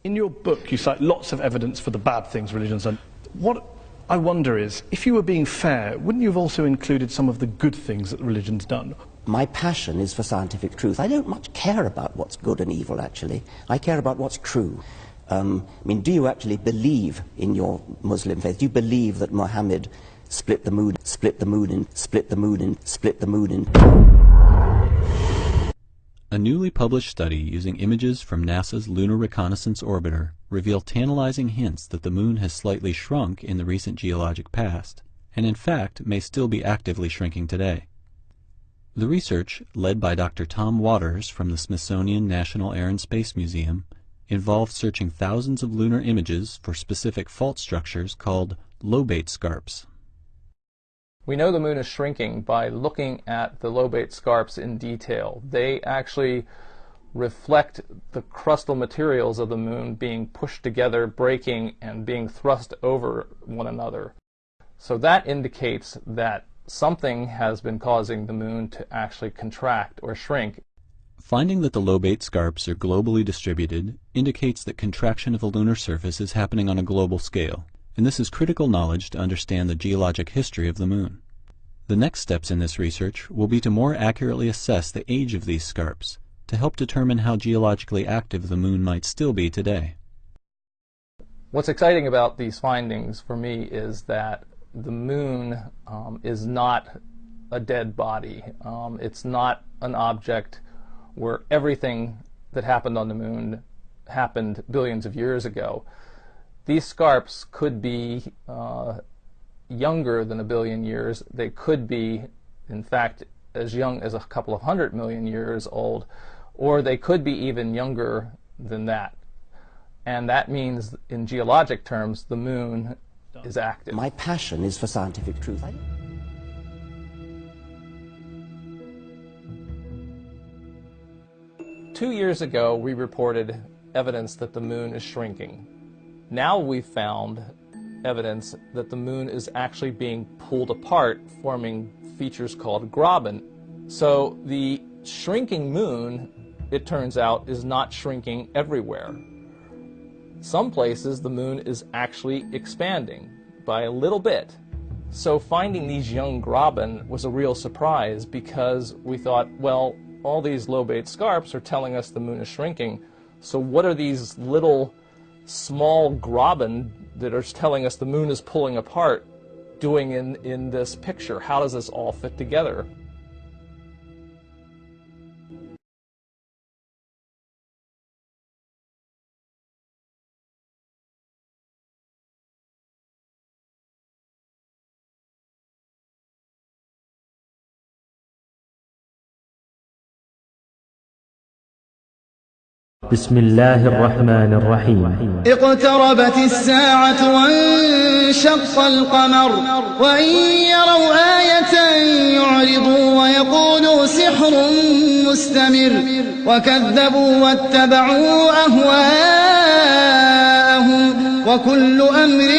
In your book, you cite lots of evidence for the bad things religion's done. What I wonder is, if you were being fair, wouldn't you have also included some of the good things that religion's done? My passion is for scientific truth. I don't much care about what's good and evil, actually. I care about what's true. I mean, do you actually believe in your Muslim faith? Do you believe that Muhammad split the moon in? A newly published study using images from NASA's Lunar Reconnaissance Orbiter revealed tantalizing hints that the moon has slightly shrunk in the recent geologic past, and in fact may still be actively shrinking today. The research, led by Dr. Tom Waters from the Smithsonian National Air and Space Museum, involved searching thousands of lunar images for specific fault structures called lobate scarps. We know the moon is shrinking by looking at the lobate scarps in detail. They actually reflect the crustal materials of the moon being pushed together, breaking, and being thrust over one another. So that indicates that something has been causing the moon to actually contract or shrink. Finding that the lobate scarps are globally distributed indicates that contraction of the lunar surface is happening on a global scale, and this is critical knowledge to understand the geologic history of the moon. The next steps in this research will be to more accurately assess the age of these scarps, to help determine how geologically active the moon might still be today. What's exciting about these findings for me is that the moon is not a dead body. It's not an object where everything that happened on the moon happened billions of years ago. These scarps could be younger than a billion years. They could be, in fact, as young as a couple of 100 million years old, or they could be even younger than that. And that means, in geologic terms, the moon is active. My passion is for scientific truth. 2 years ago, we reported evidence that the moon is shrinking. Now we've found evidence that the moon is actually being pulled apart, forming features called graben. So the shrinking moon, it turns out, is not shrinking everywhere. Some places the moon is actually expanding by a little bit. So finding these young graben was a real surprise, because we thought, well, all these lobate scarps are telling us the moon is shrinking, so what are these little small graben that are telling us the moon is pulling apart doing in this picture? How does this all fit together? بسم الله الرحمن الرحيم. اقتربت الساعة وانشق القمر وإن يروا آية يعرضوا ويقولوا سحر مستمر وكذبوا واتبعوا أهواءهم وكل أمر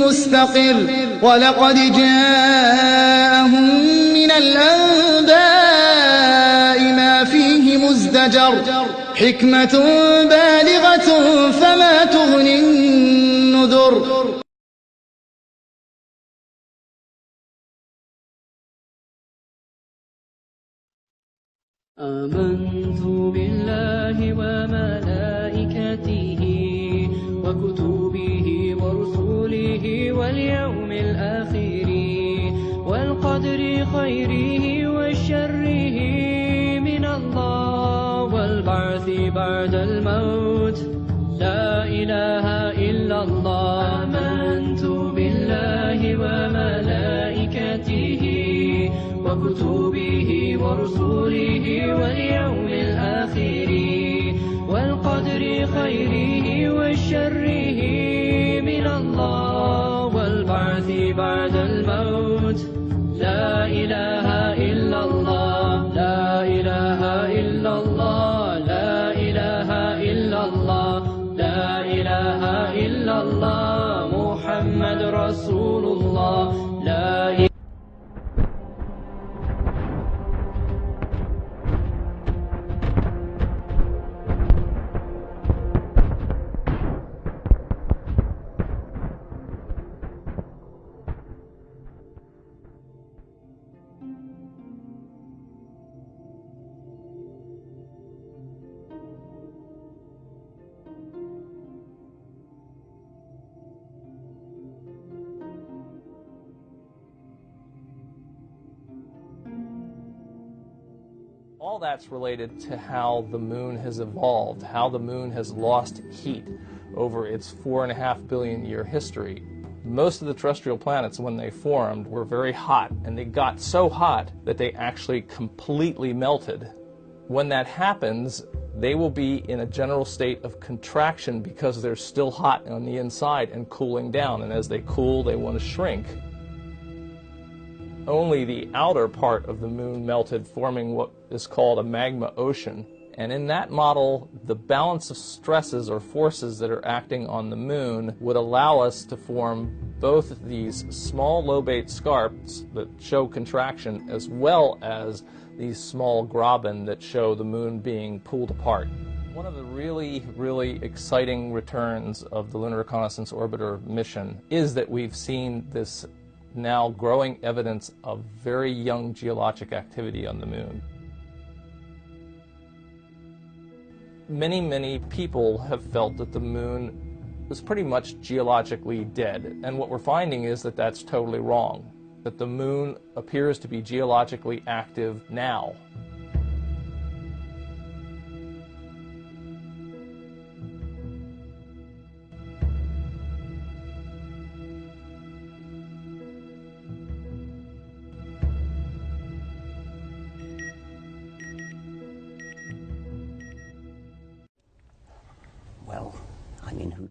مستقر ولقد جاءهم من الأنباء ما فيه مزدجر حكمة بالغة فما تغني النذر. آمنت بالله وملائكته وكتبه ورسله واليوم الآخر والقدر خيره وشره من الله والبعث بعد الموت لا إله إلا الله. آمنت بالله وملائكته وكتبه ورسله واليوم الآخر والقدر خيره وشره من الله والبعث بعد الموت لا إله إلا الله لا إله إلا الله لا إله إلا الله لا إله إلا الله محمد رسول الله لا إله All that's related to how the moon has evolved, how the moon has lost heat over its 4.5 billion year history. Most of the terrestrial planets, when they formed, were very hot, and they got so hot that they actually completely melted. When that happens, they will be in a general state of contraction because they're still hot on the inside and cooling down, and as they cool, they want to shrink. Only the outer part of the moon melted, forming what is called a magma ocean. And in that model, the balance of stresses or forces that are acting on the moon would allow us to form both these small lobate scarps that show contraction, as well as these small graben that show the moon being pulled apart. One of the really exciting returns of the Lunar Reconnaissance Orbiter mission is that we've seen this now growing evidence of very young geologic activity on the moon. Many people have felt that the moon was pretty much geologically dead, and what we're finding is that that's totally wrong, that the moon appears to be geologically active now. Well, I mean, who